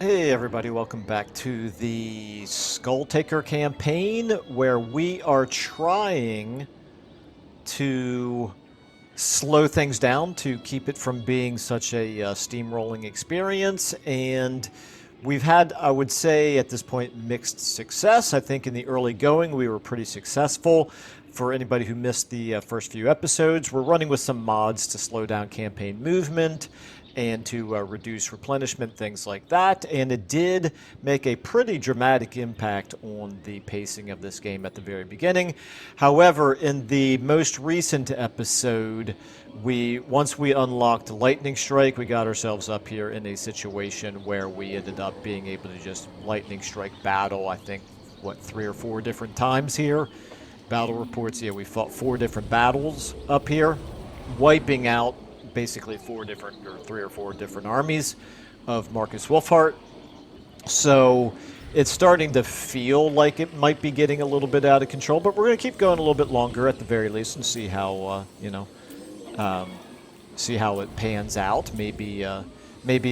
Hey everybody, welcome back to the Skulltaker campaign where we are trying to slow things down to keep it from being such a steamrolling experience. And we've had, I would say, at this point, mixed success. I think in the early going, we were pretty successful. For anybody who missed the first few episodes, we're running with some mods to slow down campaign movement and to reduce replenishment, things like that. And it did make a pretty dramatic impact on the pacing of this game at the very beginning. However, in the most recent episode, once we unlocked Lightning Strike, we got ourselves up here in a situation where we ended up being able to just Lightning Strike battle, I think, 3 or 4 different times here. Battle reports, yeah, we fought 4 different battles up here, wiping out basically 3 or 4 different armies of Marcus Wolfhart. So it's starting to feel like it might be getting a little bit out of control, but we're going to keep going a little bit longer at the very least and see how see how it pans out. Maybe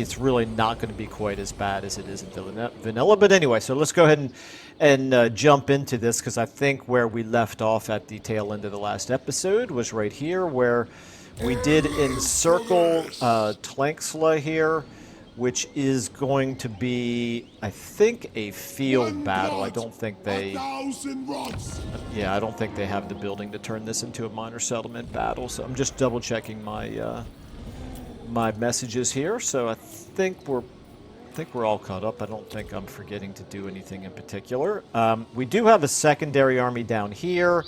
it's really not going to be quite as bad as it is in vanilla. But anyway, so let's go ahead and jump into this, because I think where we left off at the tail end of the last episode was right here, where we did encircle Tankla here, which is going to be, I think, a field battle. I don't think they... Yeah, I don't think they have the building to turn this into a minor settlement battle. So I'm just double checking my my messages here. So I think we're all caught up. I don't think I'm forgetting to do anything in particular. We do have a secondary army down here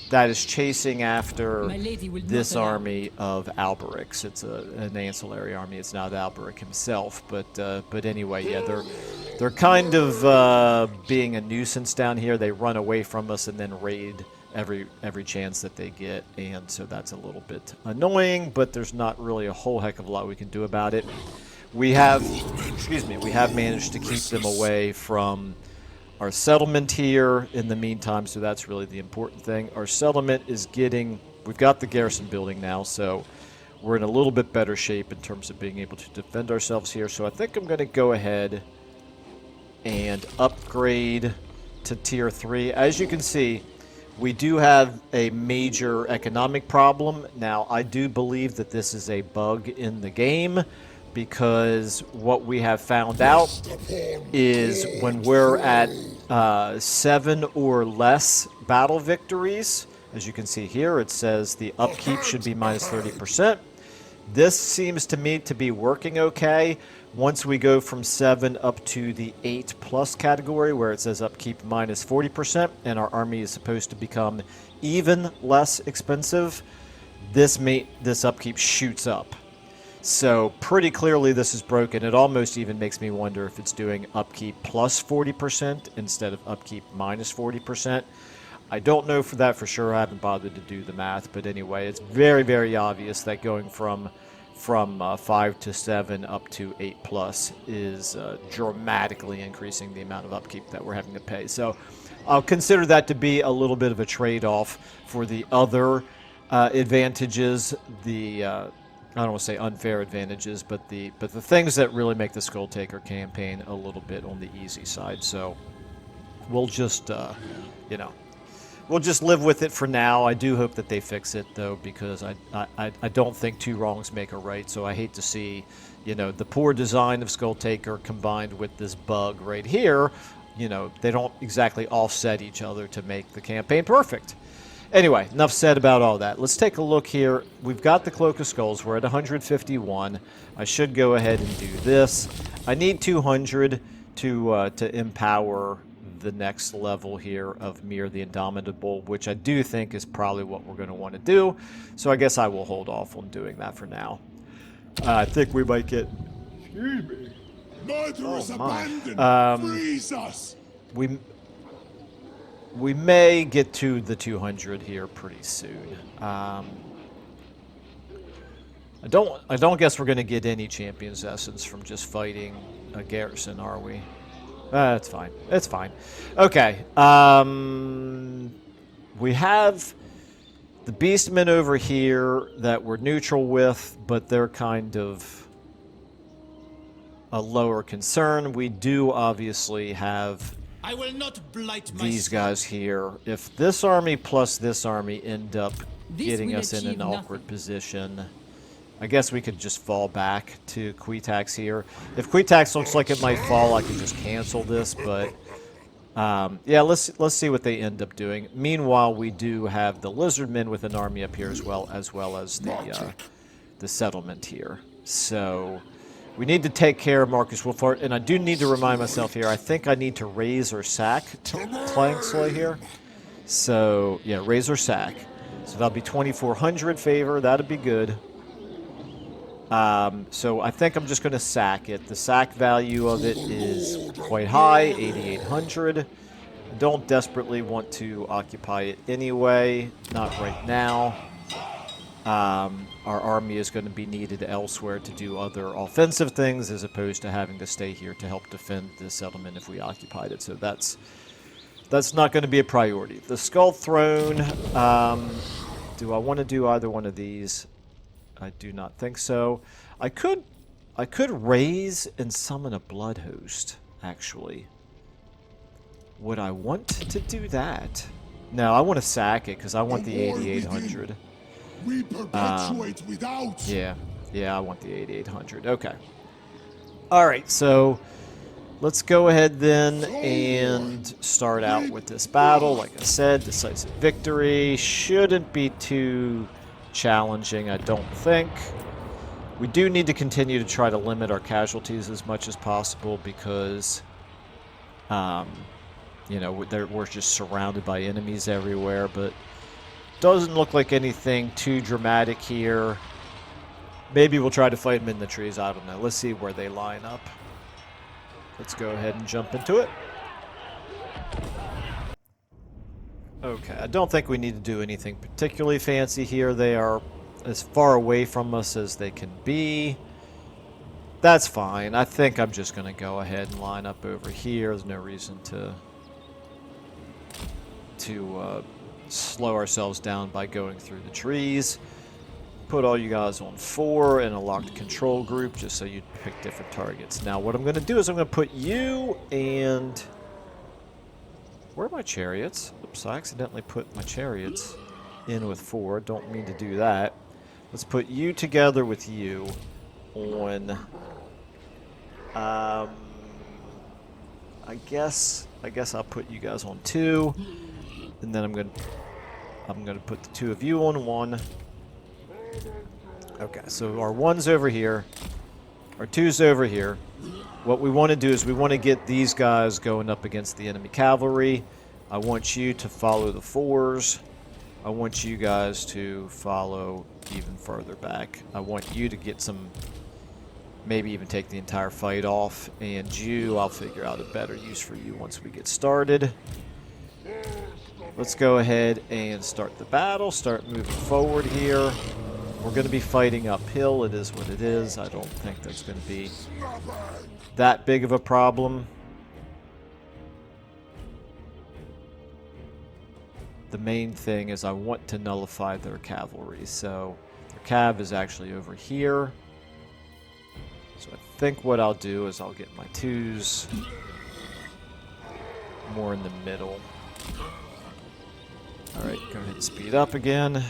that is chasing after this army of Alberic's. It's an ancillary army. It's not Alberic himself, but anyway, yeah, they're kind of being a nuisance down here. They run away from us and then raid every chance that they get, and so that's a little bit annoying. But there's not really a whole heck of a lot we can do about it. We have managed to keep them away from our settlement here in the meantime, so that's really the important thing. Our settlement is we've got the garrison building now, so we're in a little bit better shape in terms of being able to defend ourselves here. So I think I'm going to go ahead and upgrade to tier 3. As you can see, we do have a major economic problem. Now, I do believe that this is a bug in the game, because what we have found out is when we're at 7 or less battle victories, as you can see here, it says the upkeep should be minus 30%. This seems to me to be working okay. Once we go from 7 up to the 8+ category, where it says upkeep minus 40%, and our army is supposed to become even less expensive, this upkeep shoots up. So pretty clearly this is broken. It almost even makes me wonder if it's doing upkeep plus 40% instead of upkeep minus 40%. I don't know for that for sure. I haven't bothered to do the math. But anyway, it's very, very obvious that going from 5 to 7 up to 8+ is dramatically increasing the amount of upkeep that we're having to pay. So I'll consider that to be a little bit of a trade-off for the other advantages, I don't want to say unfair advantages, but the things that really make the Skulltaker campaign a little bit on the easy side. So we'll just, we'll just live with it for now. I do hope that they fix it, though, because I don't think 2 wrongs make a right. So I hate to see, the poor design of Skulltaker combined with this bug right here. They don't exactly offset each other to make the campaign perfect. Anyway, enough said about all that. Let's take a look here. We've got the Cloak of Skulls. We're at 151. I should go ahead and do this. I need 200 to empower the next level here of Mir the Indomitable, which I do think is probably what we're going to want to do. So I guess I will hold off on doing that for now. I think we might get... Excuse me. Murderers abandoned. Freeze us. We may get to the 200 here pretty soon. I don't guess we're going to get any Champion's Essence from just fighting a garrison, are we? It's fine. It's fine. Okay. We have the Beastmen over here that we're neutral with, but they're kind of a lower concern. We do obviously have I will not blight these guys here. If this army plus this army end up getting us in an awkward position, I guess we could just fall back to Qu'ittax here. If Qu'ittax looks like it might fall, I can just cancel this, but yeah, let's see what they end up doing. Meanwhile, we do have the Lizardmen with an army up here as well as the settlement here. So we need to take care of Marcus Wolfhard, and I do need to remind myself here, I think I need to raise or sack Tankla here. So, yeah, raise or sack. So that'll be 2,400 favor. That'd be good. So I think I'm just going to sack it. The sack value of it is quite high, 8,800. I don't desperately want to occupy it anyway, not right now. Our army is going to be needed elsewhere to do other offensive things as opposed to having to stay here to help defend the settlement if we occupied it. So that's not going to be a priority. The Skull Throne, do I want to do either one of these? I do not think so. I could raise and summon a Blood Host, actually. Would I want to do that? No, I want to sack it because I want the 8,800. We perpetuate without. Yeah, I want the 8,800. Okay. All right, so let's go ahead then and start out with this battle. Like I said, decisive victory shouldn't be too challenging, I don't think. We do need to continue to try to limit our casualties as much as possible because, you know, we're just surrounded by enemies everywhere, but doesn't look like anything too dramatic here. Maybe we'll try to fight them in the trees, I don't know. Let's see where they line up. Let's go ahead and jump into it. Okay, I don't think we need to do anything particularly fancy here. They are as far away from us as they can be. That's fine. I think I'm just going to go ahead and line up over here. There's no reason to slow ourselves down by going through the trees. Put all you guys on 4 in a locked control group just so you pick different targets. Now what I'm going to do is I'm going to put you and... Where are my chariots? Oops, I accidentally put my chariots in with 4. Don't mean to do that. Let's put you together with you on... I guess I'll put you guys on 2. And then I'm gonna put the 2 of you on 1. Okay, so our 1's over here. Our 2's over here. What we want to do is we want to get these guys going up against the enemy cavalry. I want you to follow the 4s. I want you guys to follow even further back. I want you to get some, maybe even take the entire fight off. And you, I'll figure out a better use for you once we get started. Let's go ahead and start the battle, start moving forward here. We're going to be fighting uphill. It is what it is. I don't think that's going to be that big of a problem. The main thing is I want to nullify their cavalry. So their cav is actually over here. So I think what I'll do is I'll get my 2s more in the middle. Alright, go ahead and speed up again.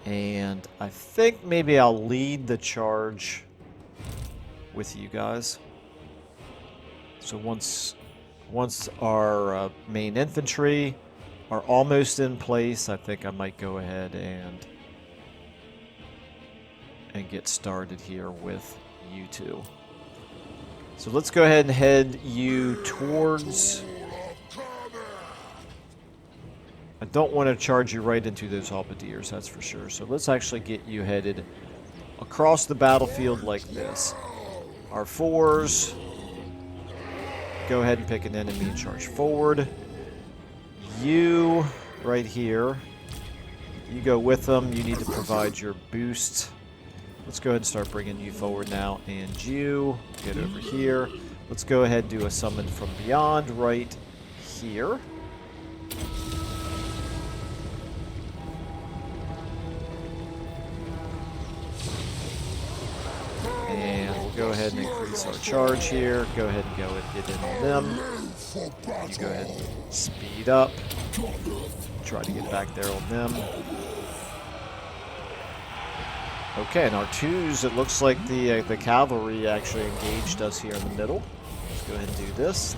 And I think maybe I'll lead the charge with you guys. So once our main infantry are almost in place, I think I might go ahead and get started here with you two. So let's go ahead and head you towards... I don't want to charge you right into those halberdiers, that's for sure. So let's actually get you headed across the battlefield like this. Our 4s, go ahead and pick an enemy and charge forward. You, right here, you go with them. You need to provide your boost. Let's go ahead and start bringing you forward now. And you, get over here. Let's go ahead and do a summon from beyond right here. go ahead and increase our charge here. Go ahead and go and get in on them. Go ahead and speed up. Try to get back there on them. Okay, and our twos, it looks like the cavalry actually engaged us here in the middle. Let's go ahead and do this.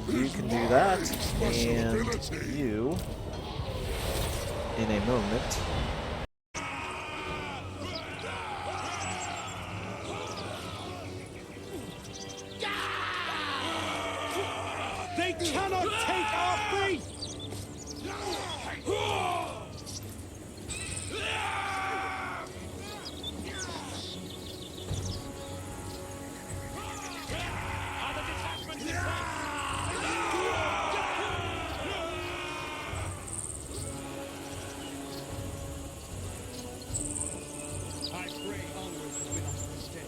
You can do that, and you, in a moment. They cannot take our faith! I pray onwards will win us this day.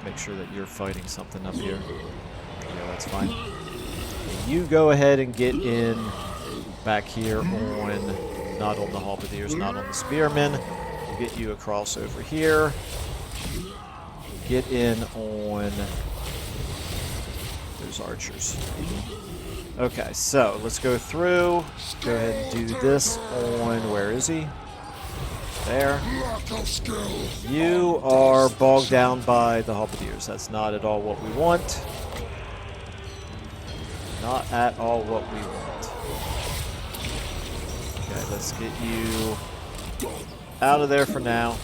Make sure that you're fighting something up here. Yeah, that's fine. You go ahead and get in back here on, not on the halberdiers, not on the spearmen. We'll get you across over here. Get in on those archers. Okay, so let's go through. Go ahead and do this on, where is he? There. You are bogged down by the halberdiers. That's not at all what we want. Not at all what we want. Okay, let's get you out of there for now.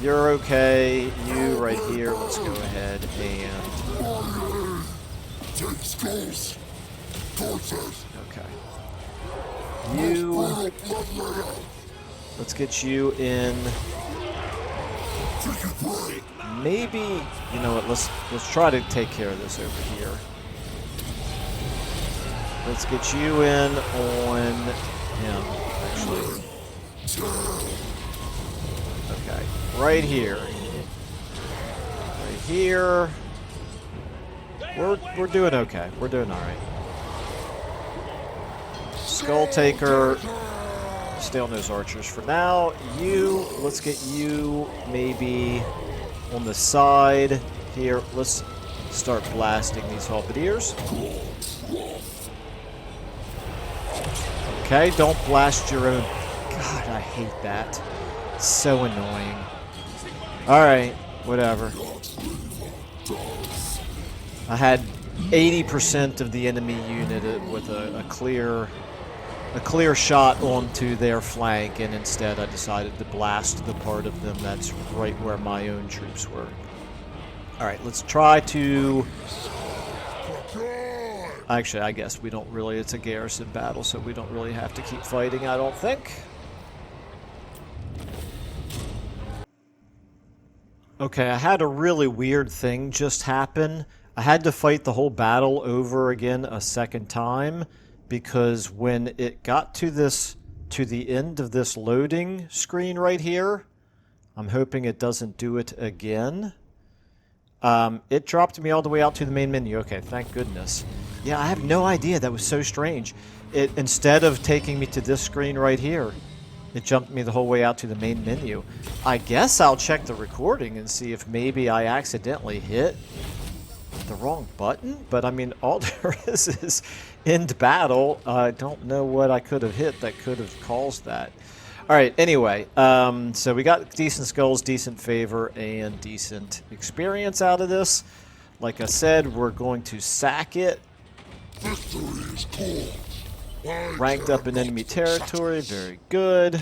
You're okay. You right here. Let's go ahead and take skulls. Okay. You. Let's get you in. Maybe, you know what, let's try to take care of this over here. Let's get you in on him, actually. Okay, right here. Right here. We're doing okay. We're doing all right. Skulltaker. Stay on those archers for now. Let's get you maybe on the side here. Let's start blasting these halberdiers. Okay, don't blast your own. God, I hate that. It's so annoying. Alright, whatever. I had 80% of the enemy unit with a clear shot onto their flank, and instead I decided to blast the part of them that's right where my own troops were. Alright, let's try to... Actually, I guess we don't really... It's a garrison battle, so we don't really have to keep fighting, I don't think. Okay, I had a really weird thing just happen. I had to fight the whole battle over again a second time, because when it got to the end of this loading screen right here, I'm hoping it doesn't do it again. It dropped me all the way out to the main menu. Okay, thank goodness. Yeah, I have no idea. That was so strange. Instead of taking me to this screen right here, it jumped me the whole way out to the main menu. I guess I'll check the recording and see if maybe I accidentally hit the wrong button. But I mean, all there is end battle. I don't know what I could have hit that could have caused that. All right, anyway, so we got decent skulls, decent favor, and decent experience out of this. Like I said, we're going to sack it. Victory is called. Ranked up in enemy territory, very good.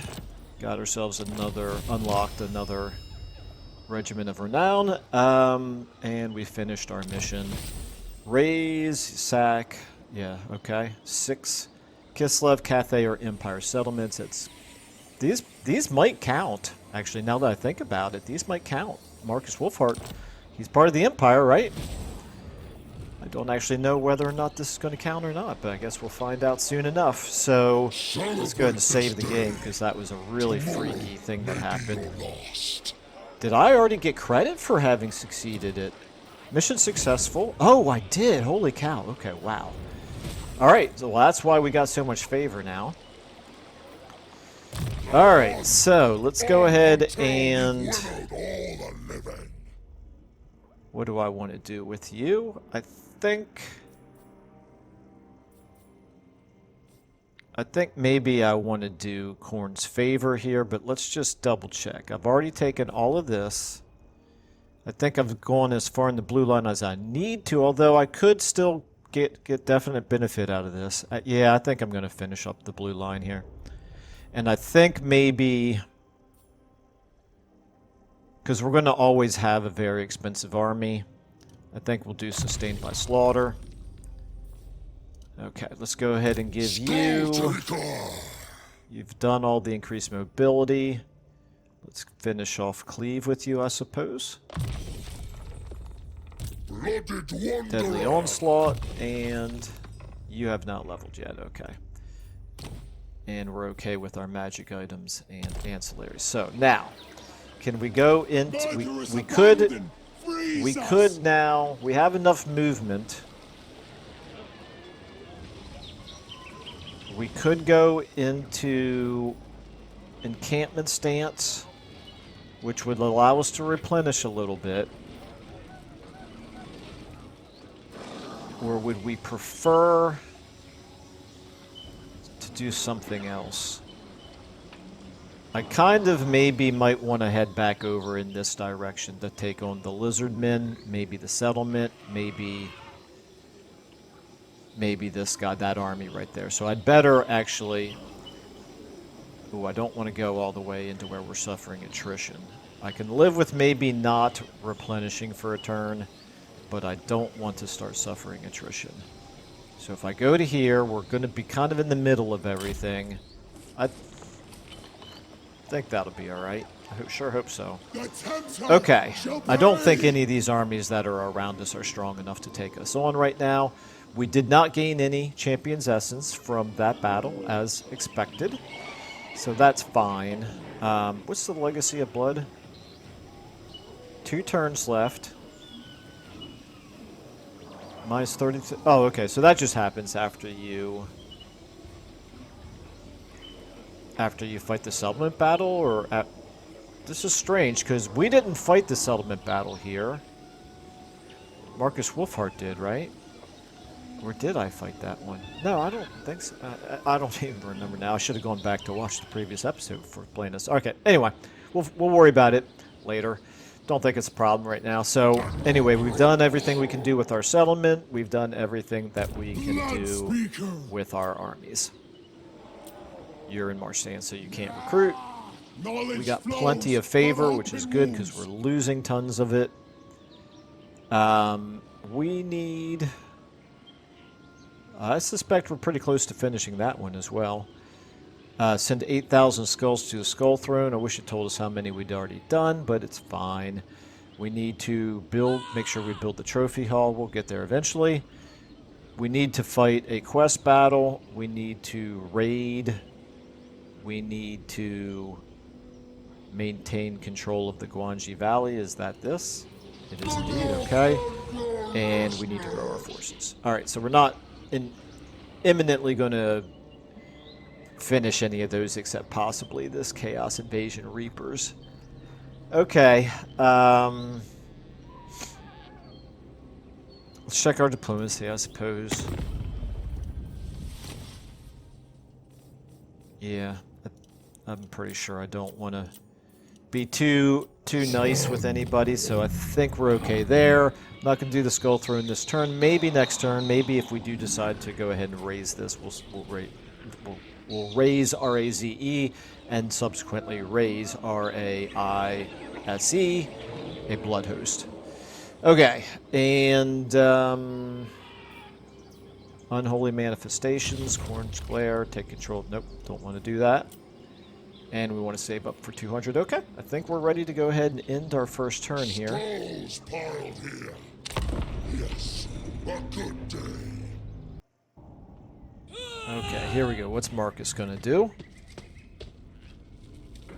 Got ourselves unlocked another regiment of renown, and we finished our mission. Raise, sack, yeah, okay. 6 Kislev, Cathay, or Empire settlements. It's these might count. Actually, now that I think about it, these might count. Marcus Wolfhart, he's part of the Empire, right? I don't actually know whether or not this is going to count or not, but I guess we'll find out soon enough. So let's go ahead and save the game, because that was a really freaky thing that happened. Did I already get credit for having succeeded it? Mission successful? Oh, I did. Holy cow. Okay, wow. All right, so that's why we got so much favor now. All right, so let's go ahead and... What do I want to do with you? I think maybe I want to do Khorne's favor here, but let's just double check. I've already taken all of this. I think I've gone as far in the blue line as I need to, although I could still get definite benefit out of this. Yeah, I think I'm going to finish up the blue line here. And I think maybe... because we're going to always have a very expensive army. I think we'll do Sustained by Slaughter. Okay, let's go ahead and give you... You've done all the increased mobility. Let's finish off Cleave with you, I suppose. Deadly Onslaught, and you have not leveled yet, okay. And we're okay with our magic items and ancillaries. So, now... Can we go into... We could now... We have enough movement. We could go into encampment stance, which would allow us to replenish a little bit. Or would we prefer to do something else? I kind of maybe might want to head back over in this direction to take on the Lizardmen, maybe the settlement, maybe this guy, that army right there. So I'd better actually... Ooh, I don't want to go all the way into where we're suffering attrition. I can live with maybe not replenishing for a turn, but I don't want to start suffering attrition. So if I go to here, we're going to be kind of in the middle of everything. I think that'll be all right. I sure hope so. Okay, I don't think any of these armies that are around us are strong enough to take us on right now. We did not gain any Champion's Essence from that battle, as expected. So that's fine. What's the legacy of blood? 2 turns left. Minus 30. Oh, okay. So that just happens after you fight the settlement battle, or this is strange because we didn't fight the settlement battle here. Marcus Wolfhart did, right? Or did I fight that one? No, I don't think so. I don't even remember now. I should have gone back to watch the previous episode for playing this. Okay, anyway, we'll worry about it later. Don't think it's a problem right now. So, anyway, we've done everything we can do with our settlement. We've done everything that we can do with our armies. You're in March stance, so you can't recruit. We got plenty of favor, which is good because we're losing tons of it. We need... I suspect we're pretty close to finishing that one as well. Send 8,000 skulls to the Skull Throne. I wish it told us how many we'd already done, but it's fine. We need to make sure we build the trophy hall. We'll get there eventually. We need to fight a quest battle. We need to raid. We need to maintain control of the Guanji Valley. Is that this? It is indeed, okay. And we need to grow our forces. Alright, so we're not imminently going to finish any of those except possibly this Chaos Invasion Reapers. Okay. Let's check our diplomacy, I suppose. Yeah, I'm pretty sure I don't want to be too nice with anybody, so I think we're okay there. I'm not going to do the Skull Throne this turn. Maybe next turn. Maybe if we do decide to go ahead and raise this, we'll raise RAZE and subsequently raise RAISE, a Blood Host. Okay, and Unholy Manifestations, Corn's Glare, take control. Nope, don't want to do that. And we want to save up for 200. Okay, I think we're ready to go ahead and end our first turn here. Skulls piled here. Yes, a good day. Okay, here we go. What's Marcus going to do?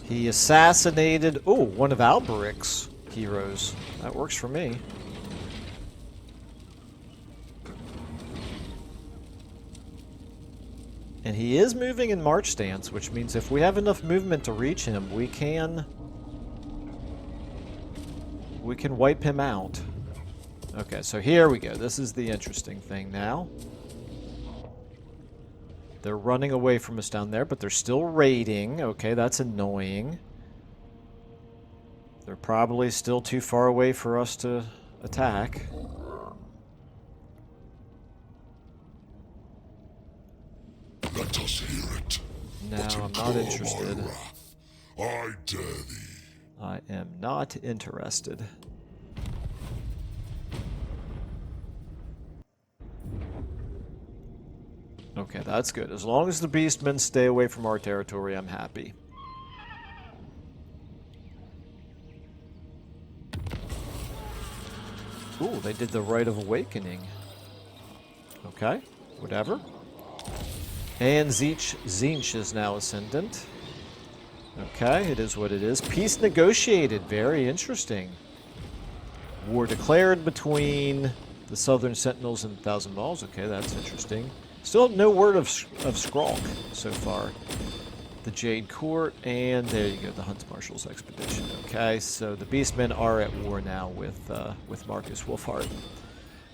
He assassinated... Oh, one of Alberic's heroes. That works for me. And he is moving in March stance, which means if we have enough movement to reach him, we can wipe him out. Okay, so here we go. This is the interesting thing now. They're running away from us down there, but they're still raiding. Okay, that's annoying. They're probably still too far away for us to attack. Let us hear it. No, I'm not interested. I dare thee. I am not interested. Okay, that's good. As long as the beastmen stay away from our territory, I'm happy. Ooh, they did the Rite of Awakening. Okay, whatever. And Zinch is now Ascendant. Okay, it is what it is. Peace negotiated. Very interesting. War declared between the Southern Sentinels and the Thousand Malls. Okay, that's interesting. Still no word of Skrulk so far. The Jade Court, and there you go, the Hunt Marshal's Expedition. Okay, so the Beastmen are at war now with Marcus Wolfhart.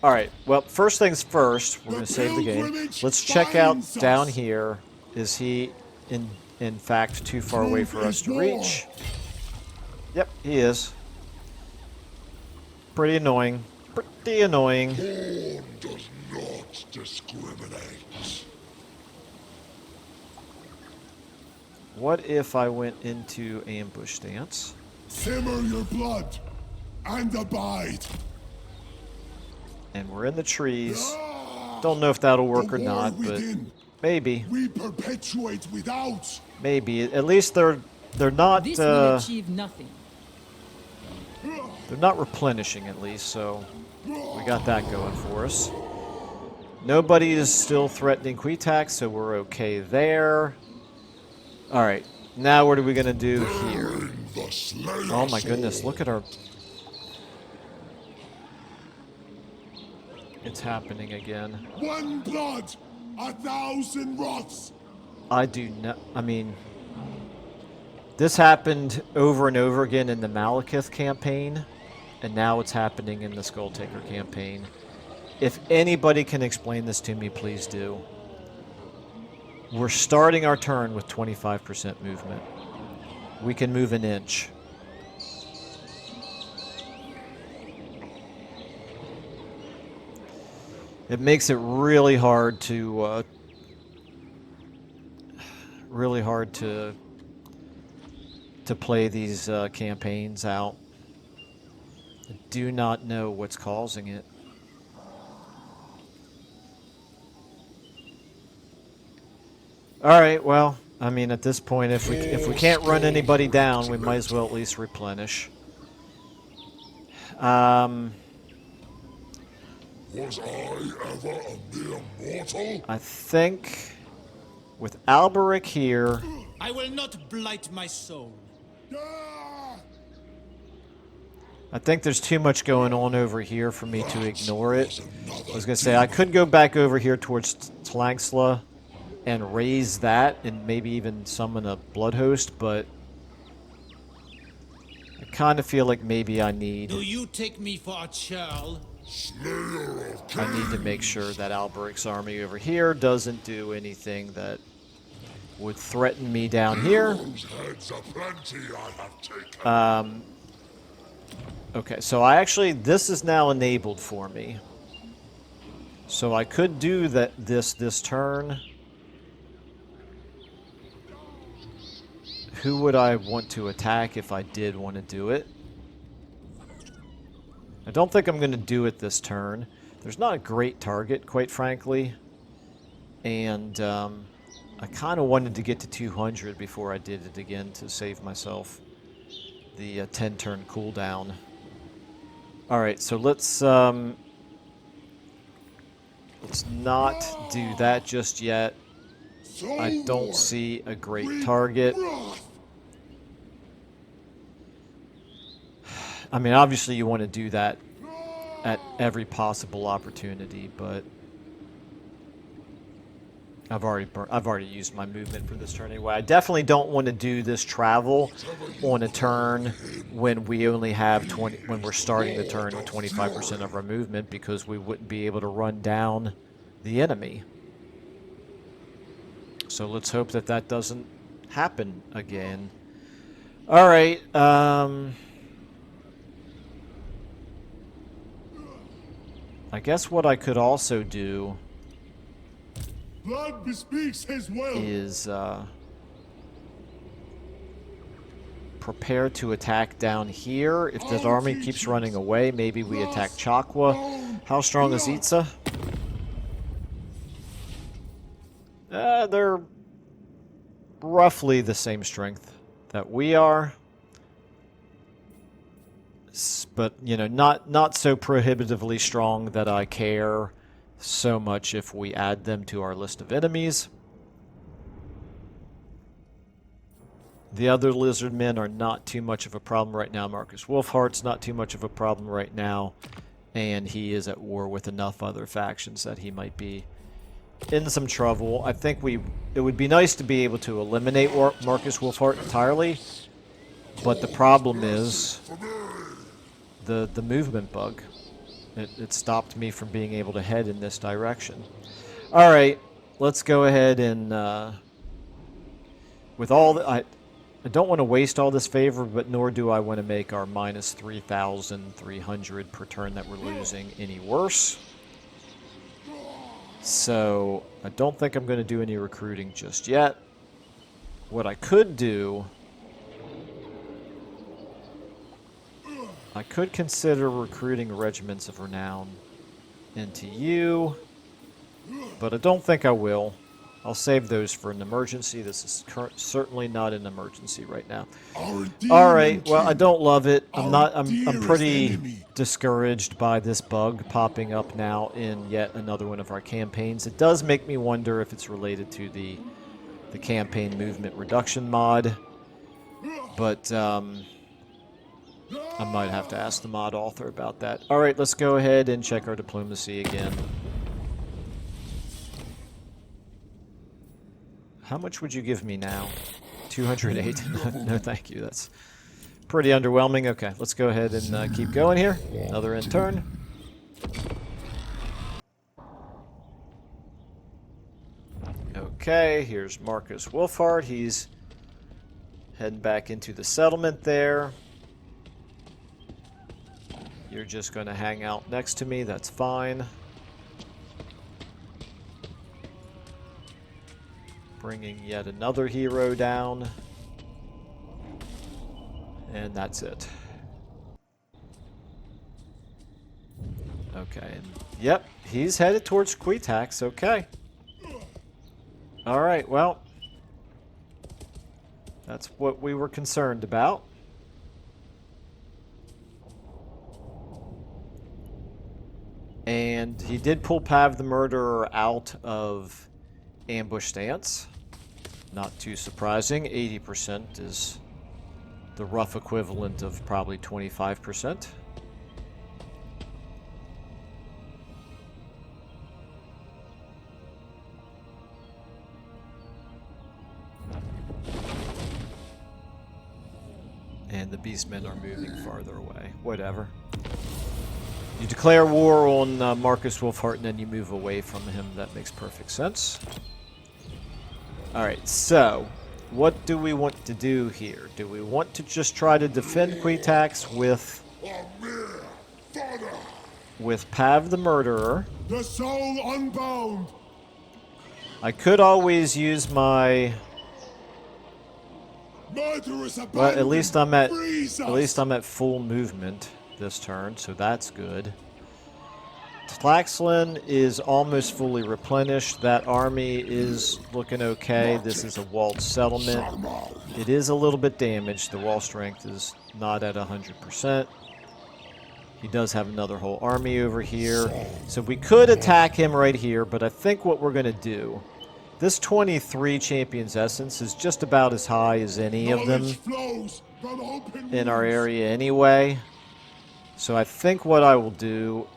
All right, well, first things first, we're going to save the game. Let's check out down here. Is he, in fact, too far away for us to reach? Yep, he is. Pretty annoying. Pretty annoying. Horn does not discriminate. What if I went into ambush stance? Simmer your blood and abide. And we're in the trees. Don't know if that'll work or not, but maybe. We perpetuate without. Maybe. At least they're not This will achieve nothing. they're not replenishing at least, so we got that going for us. Nobody is still threatening Qu'ittax, so we're okay there. All right. Now what are we going to do here? Bring the Slayer Oh my goodness, sword. look at our... It's happening again. One blood, 1,000 wraths. I do not... I mean... This happened over and over again in the Malekith campaign, and now it's happening in the Skulltaker campaign. If anybody can explain this to me, please do. We're starting our turn with 25% movement. We can move an inch. It makes it really hard to play these campaigns out. I do not know what's causing it. All right, well, I mean, at this point, if we can't run anybody down, we might as well at least replenish. Was I ever a mere mortal? I think with Alberic here, I will not blight my soul. Ah! I think there's too much going on over here for me to ignore it. I was going to say, I could go back over here towards Tankla and raise that and maybe even summon a blood host, but I kind of feel like maybe I need Do you take me for a churl? Slayer of I need to make sure that Alberic's army over here doesn't do anything that would threaten me down here. Those heads are plenty I have taken. Okay, so I actually, this is now enabled for me. So I could do that this turn. Who would I want to attack if I did want to do it? I don't think I'm going to do it this turn. There's not a great target, quite frankly. And I kind of wanted to get to 200 before I did it again to save myself the 10-turn cooldown. Alright, so let's not do that just yet. I don't see a great target. I mean, obviously you want to do that at every possible opportunity, but I've already used my movement for this turn anyway. I definitely don't want to do this travel on a turn when we only have when we're starting the turn with 25% of our movement, because we wouldn't be able to run down the enemy. So let's hope that that doesn't happen again. All right. I guess what I could also do Blood bespeaks his will. is prepare to attack down here. If this army keeps running away, maybe we attack Chakwa. How strong is Itza? They're roughly the same strength that we are. But, you know, not so prohibitively strong that I care so much if we add them to our list of enemies. The other lizard men are not too much of a problem right now. Marcus Wolfheart's not too much of a problem right now. And he is at war with enough other factions that he might be in some trouble. I think it would be nice to be able to eliminate Marcus Wolfheart entirely. But the problem is the movement bug. It stopped me from being able to head in this direction. All right, let's go ahead and with all the, I don't want to waste all this favor, but nor do I want to make our minus 3,300 per turn that we're losing any worse. So I don't think I'm going to do any recruiting just yet. What I could do, I could consider recruiting regiments of renown into you, but I don't think I will. I'll save those for an emergency. This is certainly not an emergency right now. All right. Well, I don't love it. I'm pretty discouraged by this bug popping up now in yet another one of our campaigns. It does make me wonder if it's related to the the campaign movement reduction mod. But I might have to ask the mod author about that. All right, let's go ahead and check our diplomacy again. How much would you give me now? 208? No, thank you. That's pretty underwhelming. Okay, let's go ahead and keep going here. Another end turn. Okay, here's Marcus Wolfhard. He's heading back into the settlement there. You're just going to hang out next to me. That's fine. Bringing yet another hero down. And that's it. Okay. And yep, he's headed towards Qu'ittax. Okay. Alright, well. That's what we were concerned about. And he did pull Pav the Murderer out of ambush stance. Not too surprising. 80% is the rough equivalent of probably 25%. And the beastmen are moving farther away. Whatever. You declare war on Marcus Wolfhard and then you move away from him. That makes perfect sense. Alright, so what do we want to do here? Do we want to just try to defend Qu'ittax with Pav the Murderer? The soul unbound. I could always use my... Well, at least I'm at full movement this turn, so that's good. Tlaxlan is almost fully replenished. That army is looking okay. This is a walled settlement. It is a little bit damaged. The wall strength is not at 100%. He does have another whole army over here. So we could attack him right here, but I think what we're going to do... This 23 Champion's Essence is just about as high as any of them in our area anyway. So I think what I will do...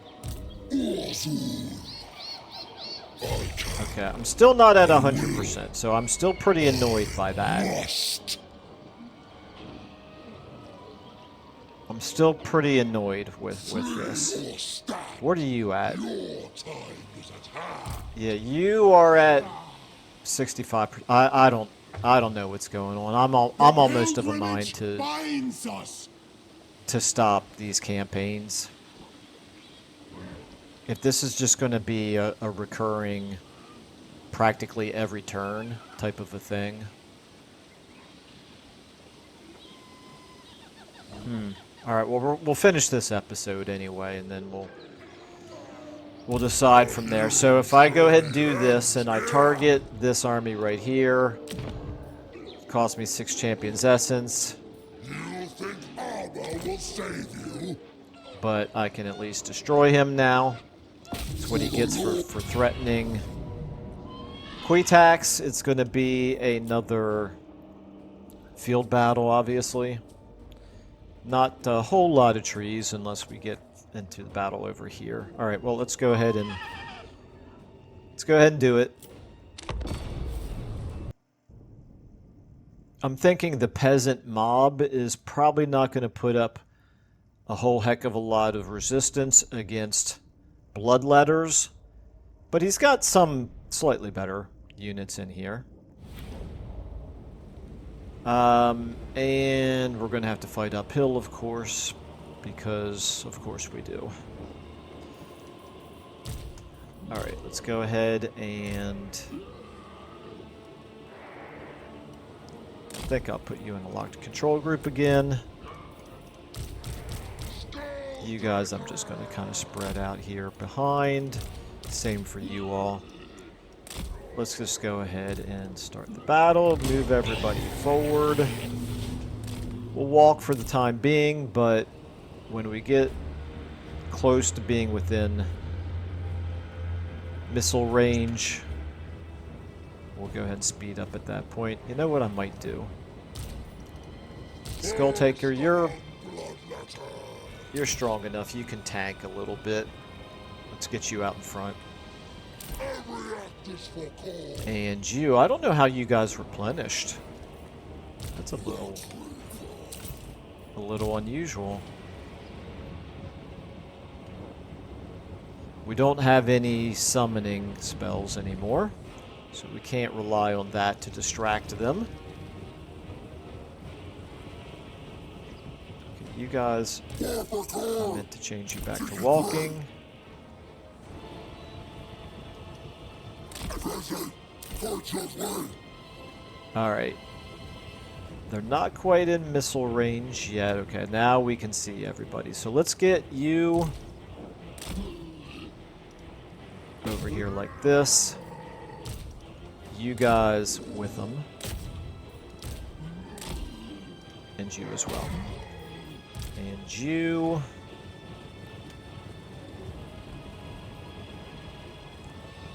Okay, I'm still not at 100%, so I'm still pretty annoyed by that. I'm still pretty annoyed with this. What are you at? Yeah, you are at 65%. I don't know what's going on. I'm almost of a mind to stop these campaigns. If this is just going to be a recurring, practically every turn type of a thing. All right. Well, we'll finish this episode anyway, and then we'll decide from there. So if I go ahead and do this, and I target this army right here, it costs me 6 Champion's Essence. You think armor will save you? But I can at least destroy him now. That's what he gets for threatening Qu'ittax. It's going to be another field battle, obviously. Not a whole lot of trees unless we get into the battle over here. All right, well, let's go ahead and do it. I'm thinking the peasant mob is probably not going to put up a whole heck of a lot of resistance against bloodletters, but he's got some slightly better units in here. And we're going to have to fight uphill, of course, because of course we do. Alright, let's go ahead and... I think I'll put you in a locked control group again. You guys, I'm just going to kind of spread out here behind. Same for you all. Let's just go ahead and start the battle. Move everybody forward. We'll walk for the time being, but when we get close to being within missile range, We'll go ahead and speed up at that point. You know what I might do? Skulltaker, you're strong enough. You can tank a little bit. Let's get you out in front. And you, I don't know how you guys replenished. That's a little unusual. We don't have any summoning spells anymore, so we can't rely on that to distract them. Okay, you guys, I meant to change you back to walking. Alright. They're not quite in missile range yet. Okay, now we can see everybody. So let's get you over here like this. You guys with them. And you as well. And you...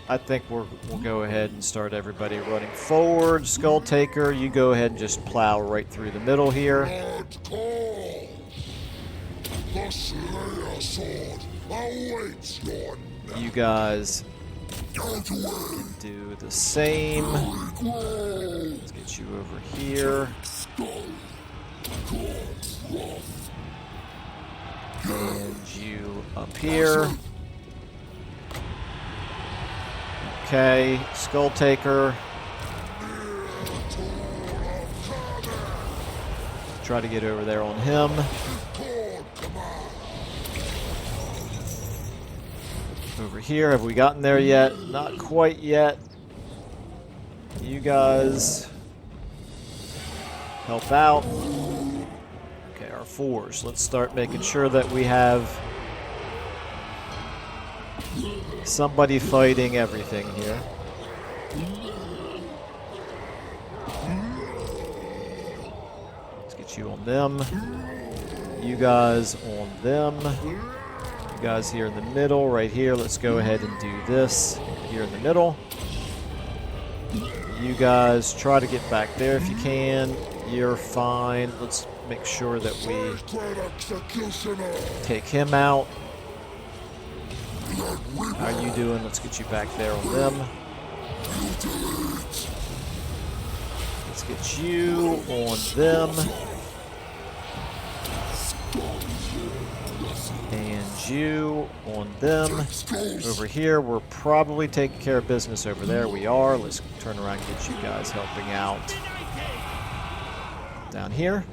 I think we'll go ahead and start everybody running forward. Skulltaker, you go ahead and just plow right through the middle here. You guys can do the same. Let's get you over here. And you up here. Okay, Skulltaker. Try to get over there on him. Over here, have we gotten there yet? Not quite yet. You guys help out. Okay, our fours. Let's start making sure that we have somebody fighting everything here. Let's get you on them. You guys on them. You guys here in the middle, right here. Let's go ahead and do this here in the middle. You guys try to get back there if you can. You're fine. Let's make sure that we take him out. How are you doing? Let's get you back there on them. Let's get you on them. And you on them. Over here, we're probably taking care of business over there. We are. Let's turn around and get you guys helping out down here.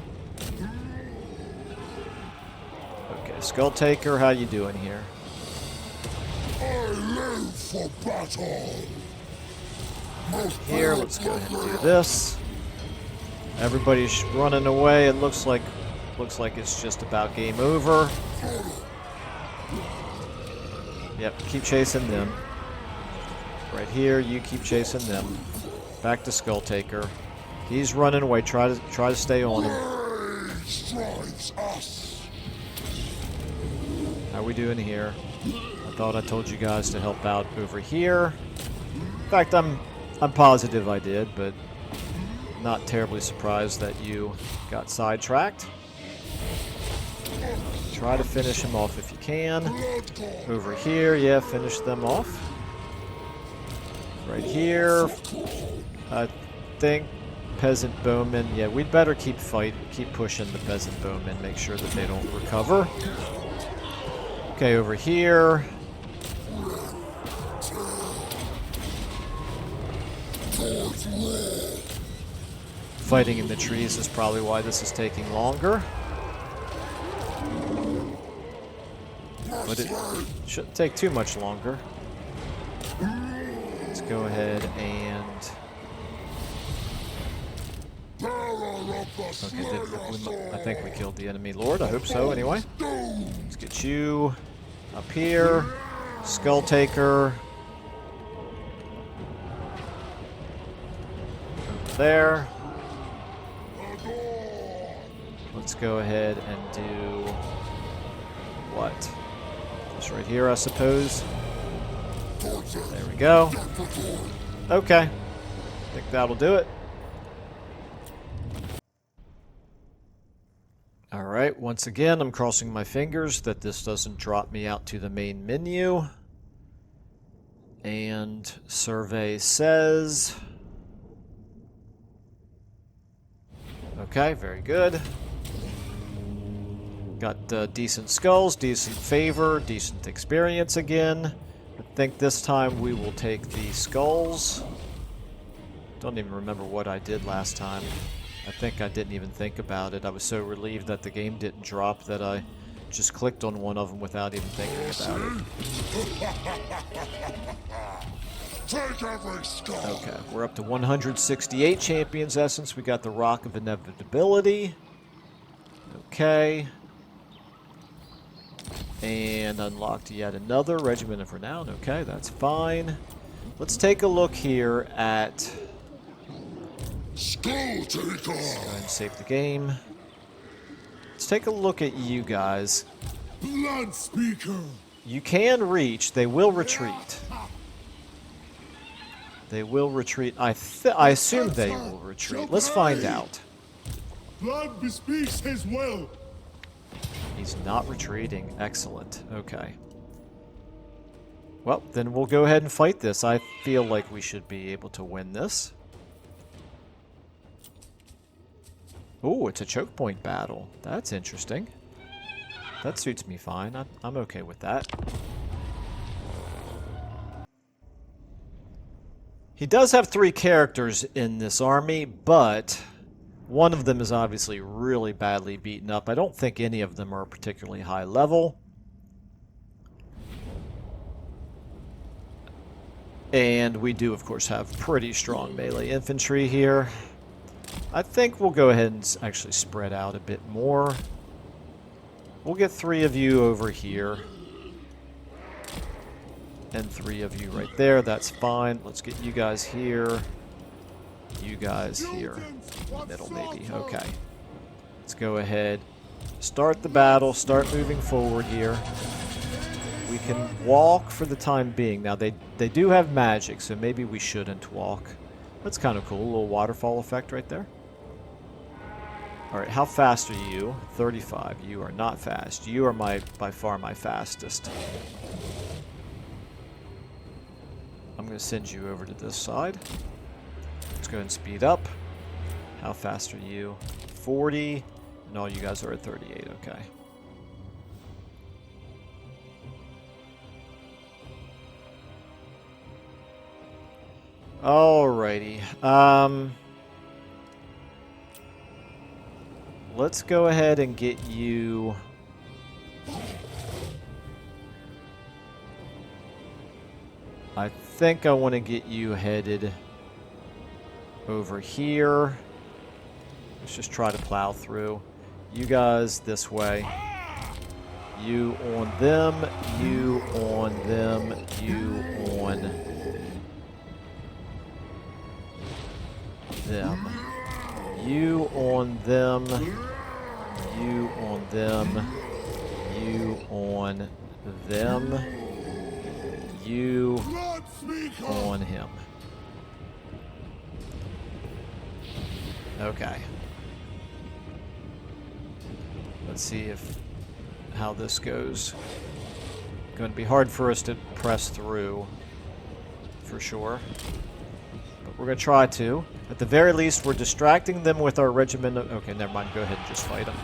Okay, Skulltaker, how you doing here? I live for battle. Here, let's go ahead and do this. Everybody's running away. It looks like it's just about game over. Yep, keep chasing them. Right here, you keep chasing them. Back to Skulltaker. He's running away. Try to stay on him. How we doing here? I thought I told you guys to help out over here. In fact, I'm positive I did, but not terribly surprised that you got sidetracked. Try to finish him off if you can. Over here, yeah, finish them off. Right here, I think peasant bowmen. Yeah, we'd better keep pushing the peasant bowmen. Make sure that they don't recover. Okay, over here. Fighting in the trees is probably why this is taking longer. But it shouldn't take too much longer. Let's go ahead and... Okay, I think we killed the enemy lord. I hope so, anyway. Let's get you up here. Skulltaker. Over there. Let's go ahead and do... what? This right here, I suppose. There we go. Okay. I think that'll do it. Alright, once again, I'm crossing my fingers that this doesn't drop me out to the main menu. And survey says... Okay, very good. Got decent skulls, decent favor, decent experience again. I think this time we will take the skulls. Don't even remember what I did last time. I think I didn't even think about it. I was so relieved that the game didn't drop that I just clicked on one of them without even thinking about it. Take every skull. Okay, we're up to 168 Champions Essence. We got the Rock of Inevitability. Okay. And unlocked yet another Regiment of Renown. Okay, that's fine. Let's take a look here at... Skulltaker. Let's go ahead and save the game. Let's take a look at you guys. Blood Speaker. You can reach. They will retreat. They will retreat. I assume they will retreat. Let's find out. Blood bespeaks his will. He's not retreating. Excellent. Okay. Well, then we'll go ahead and fight this. I feel like we should be able to win this. Ooh, it's a choke point battle. That's interesting. That suits me fine. I'm okay with that. He does have 3 characters in this army, but one of them is obviously really badly beaten up. I don't think any of them are particularly high level. And we do, of course, have pretty strong melee infantry here. I think we'll go ahead and actually spread out a bit more. We'll get 3 of you over here. And 3 of you right there. That's fine. Let's get you guys here. You guys here. In the middle, maybe. Okay. Let's go ahead. Start the battle. Start moving forward here. We can walk for the time being. Now, they do have magic, so maybe we shouldn't walk. That's kind of cool. A little waterfall effect right there. Alright, how fast are you? 35. You are not fast. You are by far my fastest. I'm going to send you over to this side. Let's go ahead and speed up. How fast are you? 40. And all you guys are at 38. Okay. Alrighty. Let's go ahead and get you... I think I want to get you headed over here. Let's just try to plow through. You guys this way. You on them. You on them. You on them. You on them. You on them. You on them. You on him. Okay. Let's see how this goes. Going to be hard for us to press through, for sure. But we're going to try to. At the very least, we're distracting them with our regiment of... Okay, never mind. Go ahead and just fight them.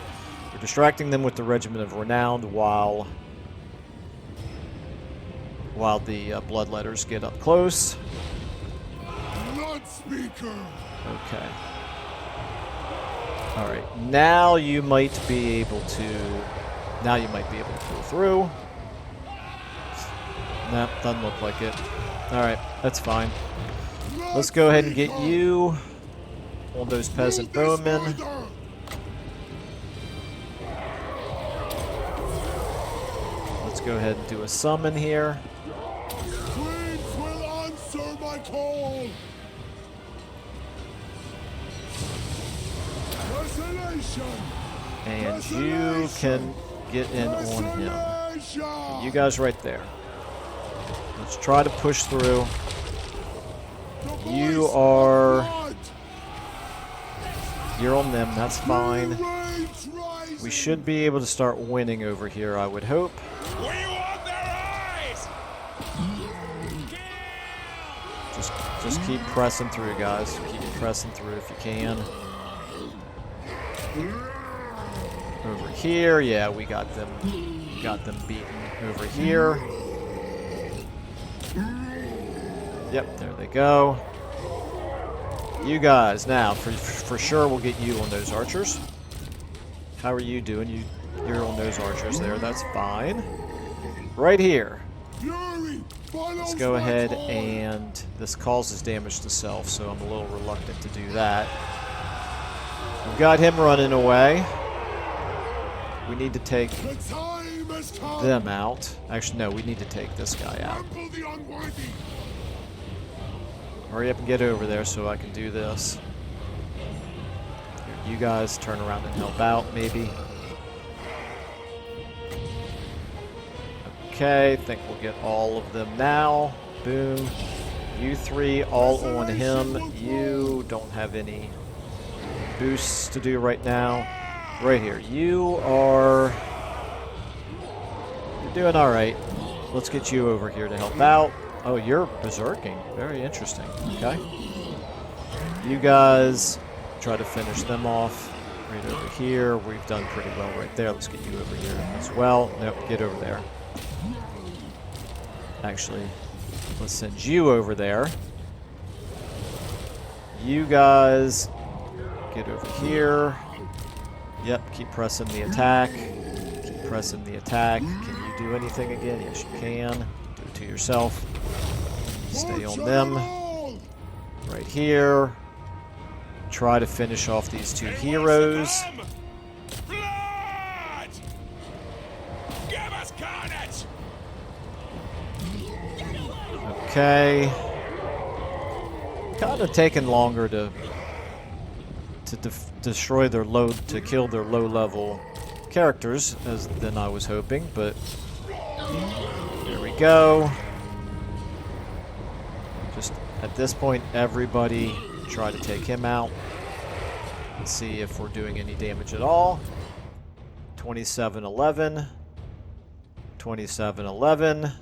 We're distracting them with the regiment of Renowned while the bloodletters get up close. Blood Speaker. Okay. All right. Now you might be able to. Now you might be able to pull through. Nah, doesn't look like it. All right, that's fine. Let's go ahead and get you on those peasant bowmen. Let's go ahead and do a summon here. Queens will answer my call. And you can get in on him. You guys right there. Let's try to push through. You are... You're on them, that's fine. We should be able to start winning over here, I would hope. We want their eyes! Just keep pressing through, guys. Keep pressing through if you can. Over here, yeah, we got them beaten over here. Yep, there they go. You guys, now, for sure we'll get you on those archers. How are you doing? You're on those archers there, that's fine. Right here. Let's go ahead and... This causes damage to self, so I'm a little reluctant to do that. We've got him running away. We need to take them out. Actually, no, we need to take this guy out. Hurry up and get over there so I can do this. Here, you guys turn around and help out, maybe. Okay, think we'll get all of them now. Boom. You three all on him. You don't have any boosts to do right now. Right here. You're doing alright. Let's get you over here to help out. Oh, you're berserking. Very interesting. Okay. You guys try to finish them off. Right over here. We've done pretty well right there. Let's get you over here as well. Nope, get over there. Actually, let's send you over there. You guys get over here. Yep, keep pressing the attack. Keep pressing the attack. Can you do anything again? Yes, you can. Do it to yourself. Stay on them. Right here. Try to finish off these two heroes. Blood! Give us carnage! Okay. Kind of taking longer to destroy their to kill their low-level characters than I was hoping, but there we go. Just at this point, everybody try to take him out. Let's see if we're doing any damage at all. 27-11. 27-11.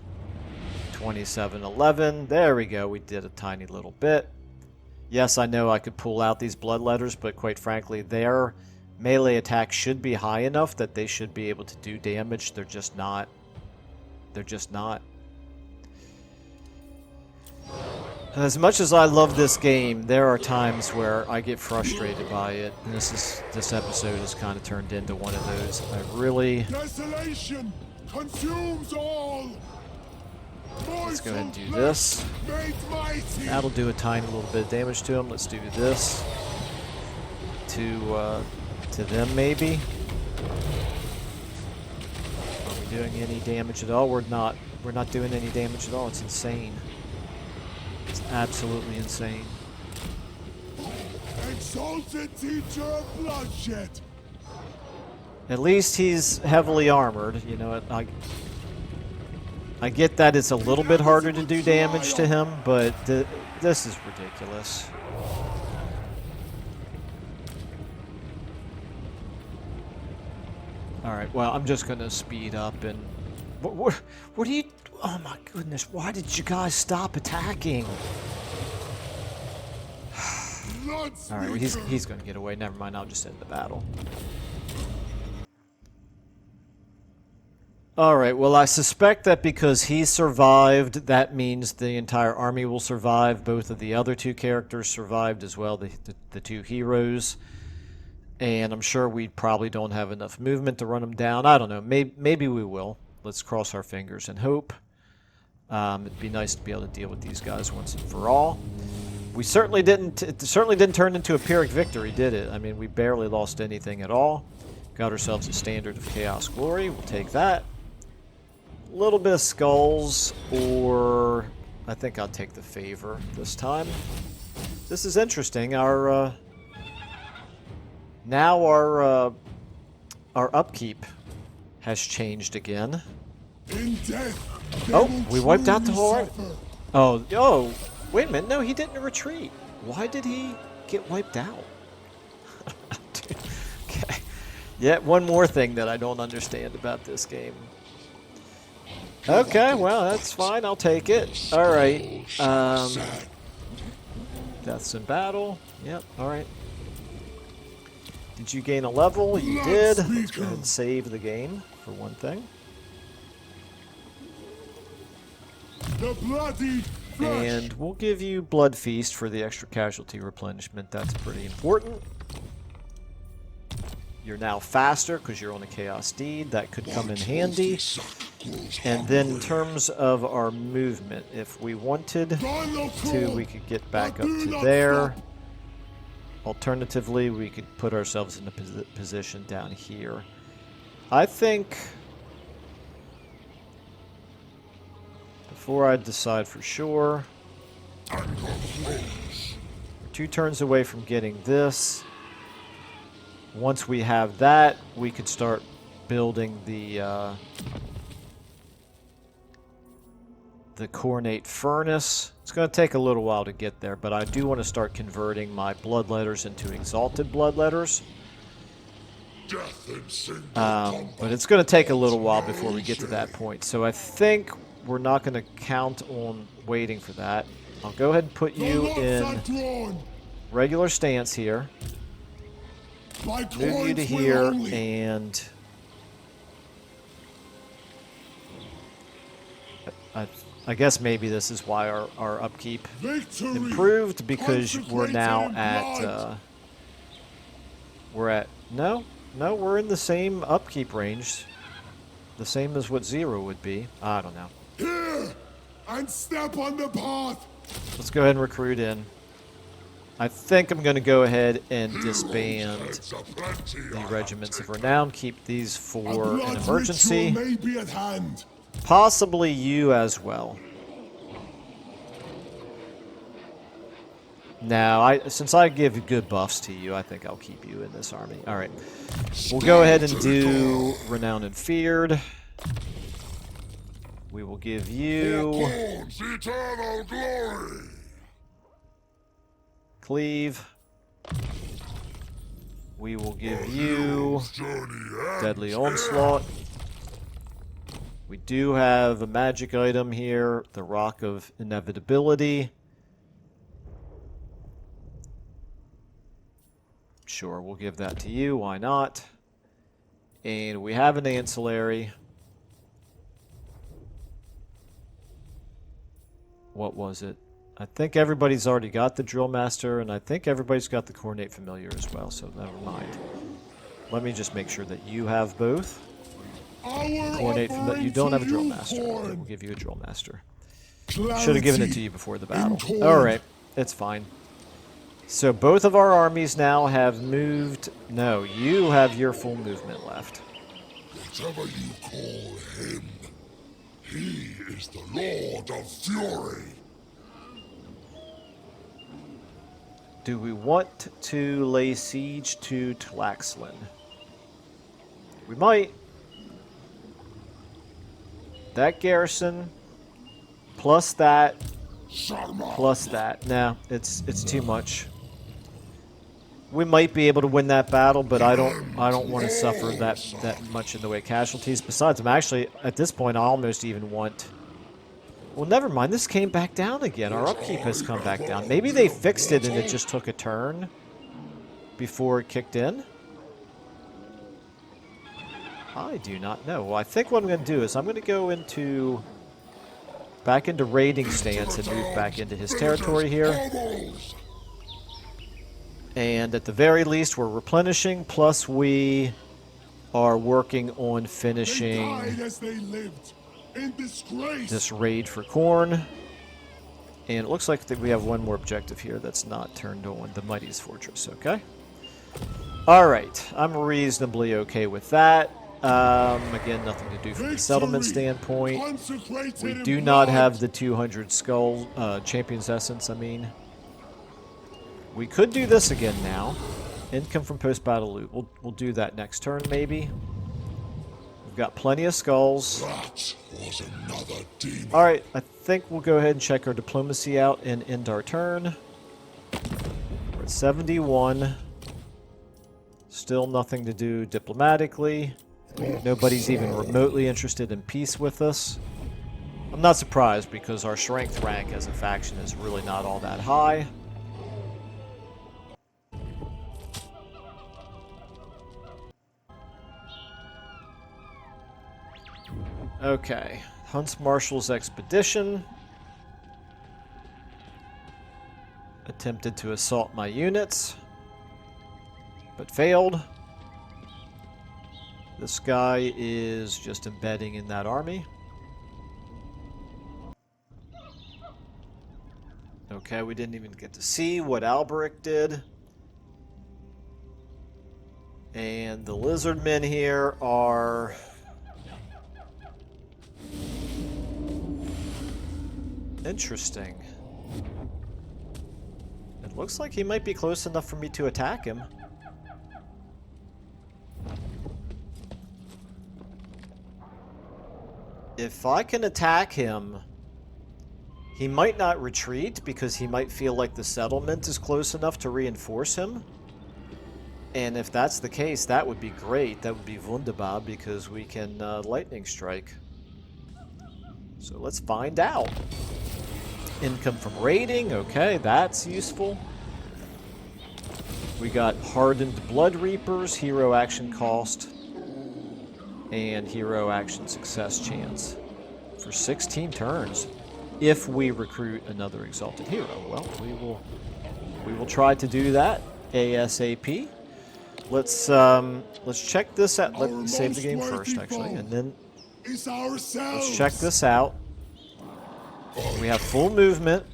27-11. There we go. We did a tiny little bit. Yes, I know I could pull out these bloodletters, but quite frankly, their melee attack should be high enough that they should be able to do damage. They're just not. They're just not. As much as I love this game, there are times where I get frustrated by it. And this episode has kind of turned into one of those. I really... Desolation consumes all. Let's go ahead and do this. That'll do a tiny little bit of damage to him. Let's do this to them, maybe. Are we doing any damage at all? We're not. We're not doing any damage at all. It's insane. It's absolutely insane. Exalted teacher of bloodshed. At least he's heavily armored. You know, I get that it's a little bit harder to do damage to him, but this is ridiculous. Alright, well, I'm just going to speed up and... What are you... Oh my goodness, why did you guys stop attacking? Alright, well, he's going to get away. Never mind, I'll just end the battle. Alright, well, I suspect that because he survived, that means the entire army will survive. Both of the other two characters survived as well, the two heroes. And I'm sure we probably don't have enough movement to run them down. I don't know, maybe we will. Let's cross our fingers and hope. It'd be nice to be able to deal with these guys once and for all. We certainly didn't, it certainly didn't turn into a Pyrrhic victory, did it? I mean, we barely lost anything at all. Got ourselves a standard of Chaos Glory, we'll take that. A little bit of skulls, or I think I'll take the favor this time. This is interesting. Now our upkeep has changed again. In death, Oh, we wiped out the whole... Oh, Wait a minute, no, he didn't retreat. Why did he get wiped out? Okay. Yet one more thing that I don't understand about this game. Okay, well, that's fine. I'll take it. All right. Deaths in battle. Yep, all right. Did you gain a level? You did. Let's go ahead and save the game, for one thing. The bloody And we'll give you Blood Feast for the extra casualty replenishment. That's pretty important. You're now faster because you're on a Chaos Steed. That could come in handy. And then in terms of our movement, if we wanted to, we could get back up to there. Alternatively, we could put ourselves in a position down here. I think, before I decide for sure, we're 2 turns away from getting this. Once we have that, we could start building the Coronate Furnace. It's going to take a little while to get there, but I do want to start converting my Bloodletters into Exalted Bloodletters. But it's going to take a little while before we get to that point. So I think we're not going to count on waiting for that. I'll go ahead and put you in regular stance here. Move you to here, and I guess maybe this is why our upkeep improved, because we're now at no, we're in the same upkeep range, the same as what 0 would be. I don't know. Here and step on the path. Let's go ahead and recruit in. I think I'm going to go ahead and disband the Regiments of Renown. Keep these for an emergency. May be at hand. Possibly you as well. Now, since I give good buffs to you, I think I'll keep you in this army. All right. We'll go ahead and do Renowned and Feared. We will give you Eternal glory. Cleave. We will give you Deadly Onslaught. We do have a magic item here, the Rock of Inevitability. Sure, we'll give that to you. Why not? And we have an ancillary. What was it? I think everybody's already got the Drill Master, and I think everybody's got the Coordinate Familiar as well, so never mind. Let me just make sure that you have both. Coordinate Familiar. You don't have a Drill Master. Okay, we'll give you a Drill Master. Should have given it to you before the battle. Alright, it's fine. So both of our armies now have moved. No, you have your full movement left. Whatever you call him, he is the Lord of Fury. Do we want to lay siege to Tlaxlan? We might. That garrison, plus that, plus that. Nah, it's too much. We might be able to win that battle, but I don't want to suffer that much in the way of casualties. Besides, I'm actually at this point I almost even want. Well, never mind. This came back down again. Our upkeep has come back down. Maybe they fixed it and it just took a turn before it kicked in. I do not know. Well, I think what I'm going to do is I'm going to go back into raiding stance and move back into his territory here. And at the very least, we're replenishing, plus we are working on finishing this raid for corn. And it looks like that we have one more objective here that's not turned on, the Mightiest Fortress, okay? Alright, I'm reasonably okay with that. Again, nothing to do from the settlement standpoint. We do not have the 200 skull, Champion's Essence, I mean. We could do this again now. Income from post-battle loot. We'll do that next turn, maybe. We've got plenty of skulls. That was another demon. Alright, I think we'll go ahead and check our diplomacy out and end our turn. We're at 71. Still nothing to do diplomatically. Nobody's even remotely interested in peace with us. I'm not surprised because our strength rank as a faction is really not all that high. Okay, Hunts Marshal's expedition. Attempted to assault my units, but failed. This guy is just embedding in that army. Okay, we didn't even get to see what Alberic did. And the lizardmen here are... interesting. It looks like he might be close enough for me to attack him. If I can attack him, he might not retreat because he might feel like the settlement is close enough to reinforce him. And if that's the case, that would be great. That would be wunderbar because we can lightning strike. So let's find out. Income from raiding. Okay, that's useful. We got hardened blood reapers, hero action cost, and hero action success chance for 16 turns. If we recruit another exalted hero, well, we will try to do that ASAP. Let's check this out. Let's save the game first, actually, and then let's check this out. We have full movement.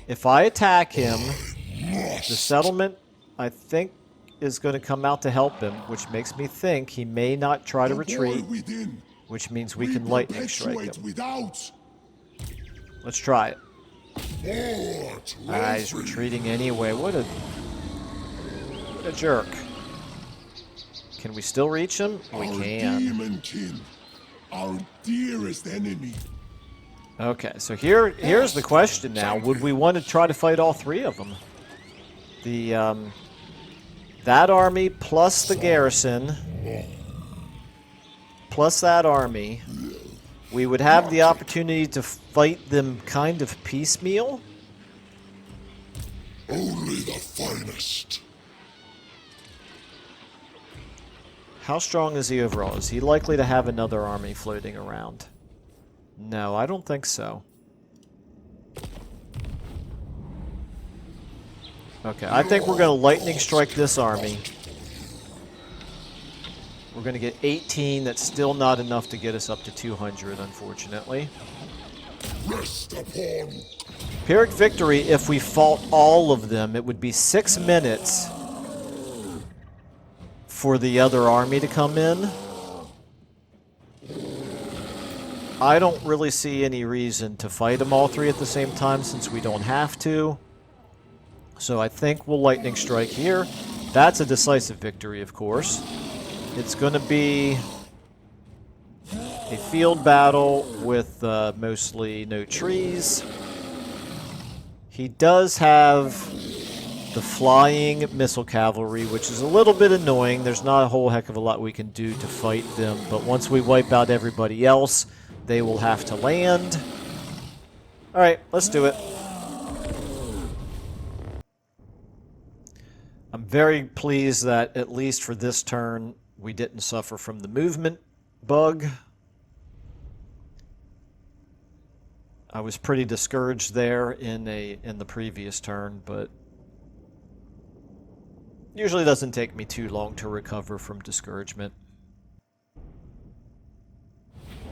If I attack him, the settlement, I think, is going to come out to help him, which makes me think he may not try to retreat, which means we can lightning strike him. Let's try it. He's retreating anyway. What a jerk. Can we still reach him? We can. Demon kin, our dearest enemy. Okay, so here's the question now. Would we want to try to fight all three of them? The, that army plus the garrison, plus that army, we would have the opportunity to fight them kind of piecemeal. Only the finest. How strong is he overall? Is he likely to have another army floating around? No, I don't think so. Okay, I think we're going to lightning strike this army. We're going to get 18. That's still not enough to get us up to 200, unfortunately. Rest upon. Pyrrhic victory, if we fought all of them, it would be 6 minutes for the other army to come in. I don't really see any reason to fight them all three at the same time since we don't have to. So I think we'll lightning strike here. That's a decisive victory, of course. It's going to be a field battle with mostly no trees. He does have the flying missile cavalry, which is a little bit annoying. There's not a whole heck of a lot we can do to fight them, but once we wipe out everybody else, they will have to land. Alright, let's do it. I'm very pleased that, at least for this turn, we didn't suffer from the movement bug. I was pretty discouraged there in the previous turn, but usually doesn't take me too long to recover from discouragement.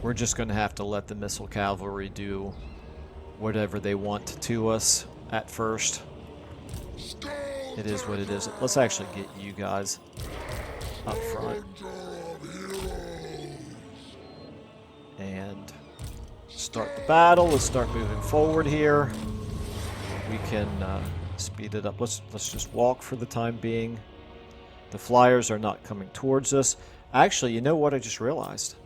We're just going to have to let the missile cavalry do whatever they want to us at first. It is what it is. Let's actually get you guys up front. And start the battle. Let's start moving forward here. We can speed it up. Let's just walk for the time being. The flyers are not coming towards us. Actually, you know what I just realized?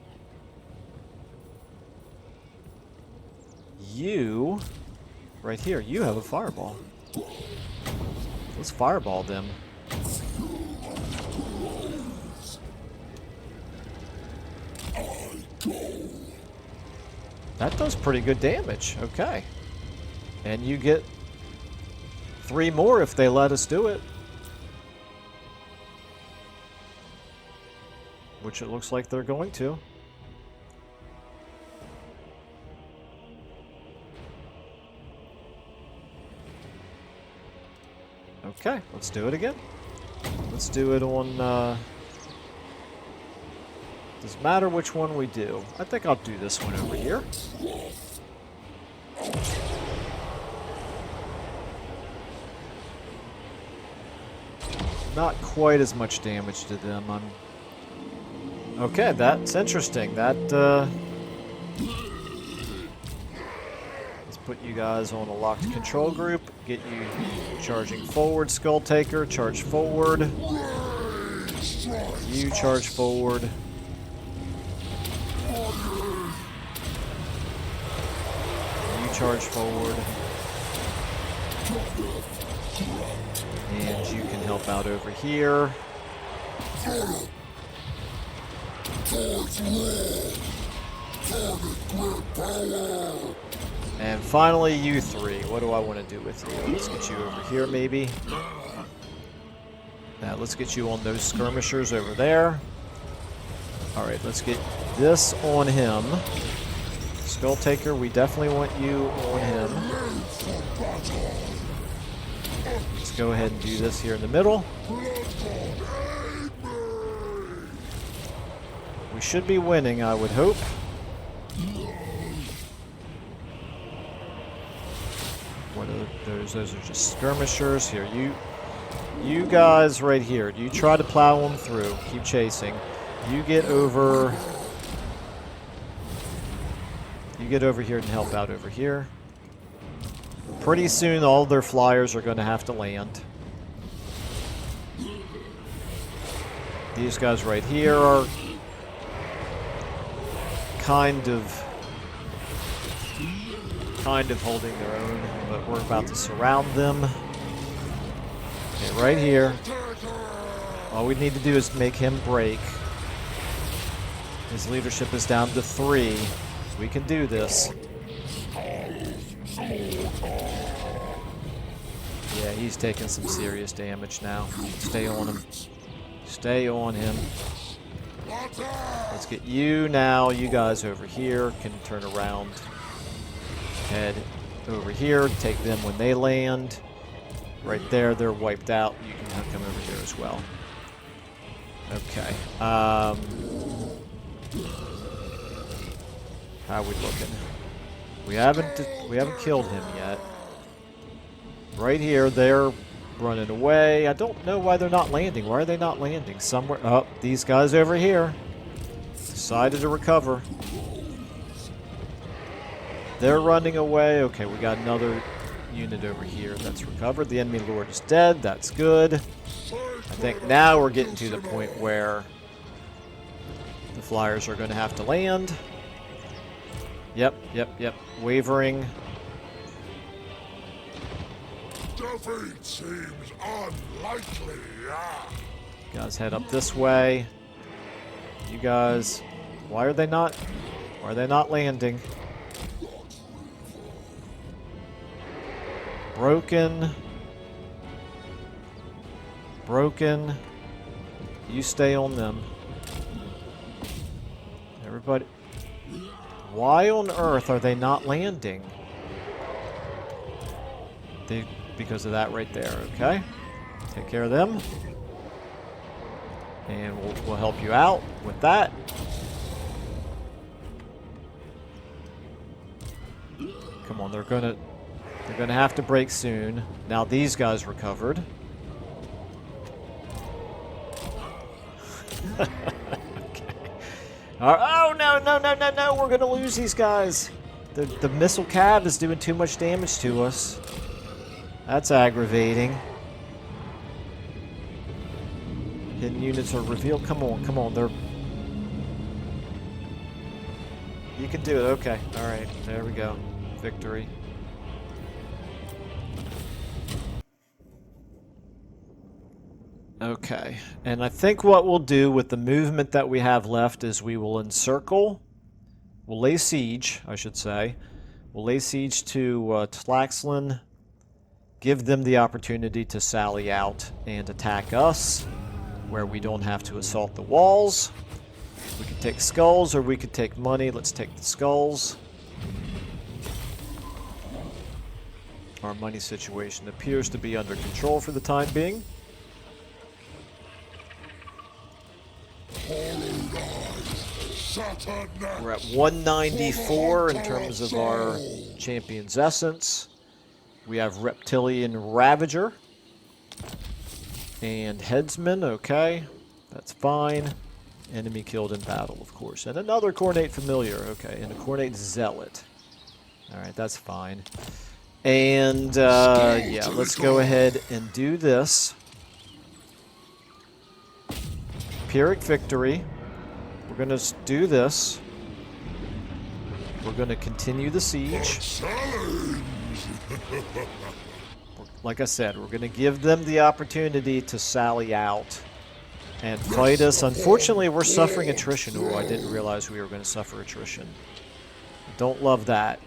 you, right here, you have a fireball. Let's fireball them. That does pretty good damage. Okay. And you get 3 more if they let us do it. Which it looks like they're going to. Okay, let's do it again. Let's do it on, doesn't matter which one we do. I think I'll do this one over here. Not quite as much damage to them. Okay, that's interesting. That, let's put you guys on a locked control group. Get you charging forward, Skulltaker. Charge forward. You charge forward. You charge forward. And you can help out over here. And finally, you 3. What do I want to do with you? Let's get you over here, maybe. Now, let's get you on those skirmishers over there. Alright, let's get this on him. Skulltaker, we definitely want you on him. Let's go ahead and do this here in the middle. We should be winning, I would hope. What are those? Those are just skirmishers. Here, you guys right here. You try to plow them through. Keep chasing. You get over. You get over here and help out over here. Pretty soon, all their flyers are going to have to land. These guys right here are kind of holding their own, but we're about to surround them. Okay, right here. All we need to do is make him break. His leadership is down to 3. We can do this. Yeah, he's taking some serious damage now. Stay on him. Stay on him. Let's get you now. You guys over here can turn around. Head over here. Take them when they land. Right there, they're wiped out. You can come over here as well. Okay. How are we looking? We haven't killed him yet. Right here, they're running away. I don't know why they're not landing. Why are they not landing? Somewhere. Oh, these guys over here decided to recover. They're running away. Okay, we got another unit over here that's recovered. The enemy lord is dead. That's good. I think now we're getting to the point where the flyers are going to have to land. Yep. Wavering. Defeat seems unlikely. You guys head up this way. You guys, why are they not landing? Broken. You stay on them. Everybody. Why on earth are they not landing? Because of that right there, okay? Take care of them. And we'll help you out with that. Come on, they're gonna have to break soon. Now these guys recovered. Okay. Oh no! We're gonna lose these guys. The missile cav is doing too much damage to us. That's aggravating. Hidden units are revealed. Come on. You can do it. Okay. All right. There we go. victory. Okay, and I think what we'll do with the movement that we have left is we will encircle, we'll lay siege, I should say. We'll lay siege to Tlaxlan, give them the opportunity to sally out and attack us, where we don't have to assault the walls. We could take skulls or we could take money. Let's take the skulls. Our money situation appears to be under control for the time being. We're at 194 in terms of our champion's essence. We have Reptilian Ravager and Headsman. Okay, that's fine. Enemy killed in battle, of course. And another Cornate Familiar. Okay, and a Cornate Zealot. Alright, that's fine. And, yeah, let's go ahead and do this. Pyrrhic Victory. We're going to do this. We're going to continue the siege. Like I said, we're going to give them the opportunity to sally out and fight us. Unfortunately, we're suffering attrition. Oh, I didn't realize we were going to suffer attrition. Don't love that.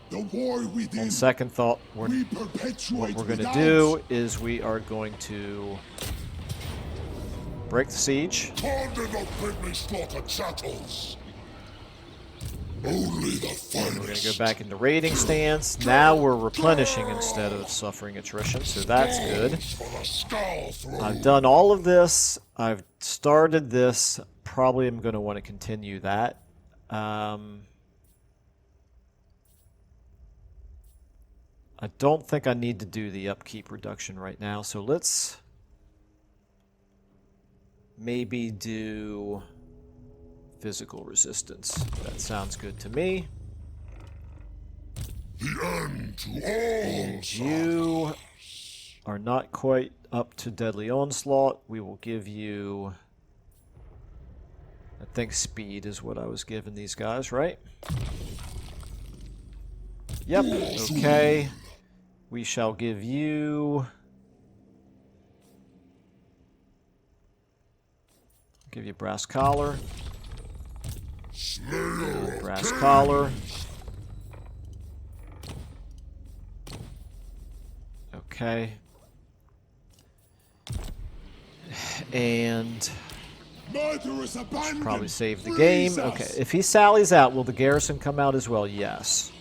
The war within. On second thought, what we're going to do is we are going to break the siege. Ponder not bring me slaughtered chattels. Only the finest. We're going to go back into raiding stance. Now we're replenishing instead of suffering attrition, so that's good. I've done all of this. I've started this. Probably am going to want to continue that. I don't think I need to do the upkeep reduction right now, so let's maybe do physical resistance. That sounds good to me. The end to all. And you are not quite up to Deadly Onslaught. We will give you, I think speed is what I was giving these guys, right? Yep, okay. We shall give you... Give you Brass Collar. Brass Collar. Okay. And... should probably save the game. Okay, if he sallies out, will the garrison come out as well? Yes.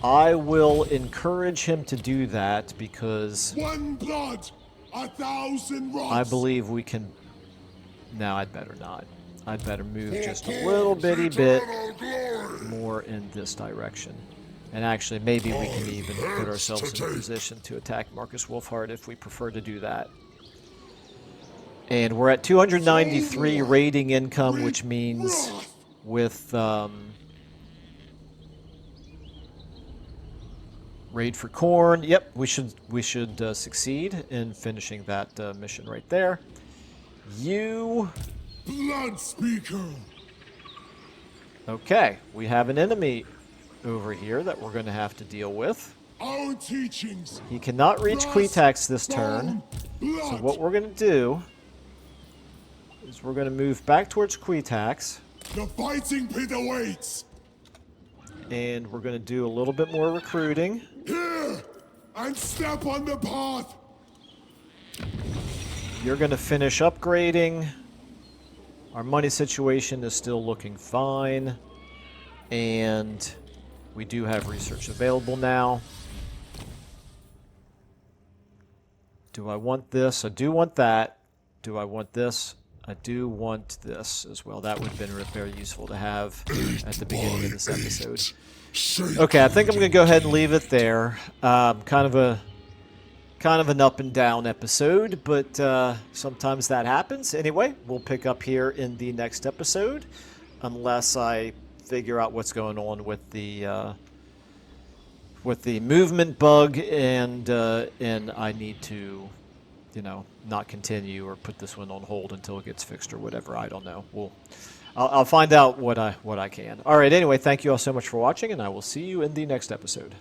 I will encourage him to do that because one blood, 1,000 rods. I believe we can... No, I'd better not. I'd better move just a little bitty bit more in this direction. And actually, maybe we can even put ourselves in a position to attack Marcus Wolfhard if we prefer to do that. And we're at 293 raiding income, which means with raid for corn, yep, we should succeed in finishing that mission right there. You... Blood Speaker. Okay, we have an enemy over here that we're going to have to deal with. Our teachings. He cannot reach Qu'ittax this turn. So what we're going to do is we're going to move back towards Qu'ittax. The fighting pit awaits. And we're going to do a little bit more recruiting. Here, and step on the path. You're going to finish upgrading. Our money situation is still looking fine. And we do have research available now. Do I want this? I do want that. Do I want this? I do want this as well. That would have been very useful to have at the beginning of this episode. Okay, I think I'm going to go ahead and leave it there. Kind of an up and down episode, but sometimes that happens. Anyway, we'll pick up here in the next episode, unless I figure out what's going on with the movement bug, and I need to, not continue or put this one on hold until it gets fixed or whatever. I don't know. I'll find out what I can. All right. Anyway, thank you all so much for watching, and I will see you in the next episode.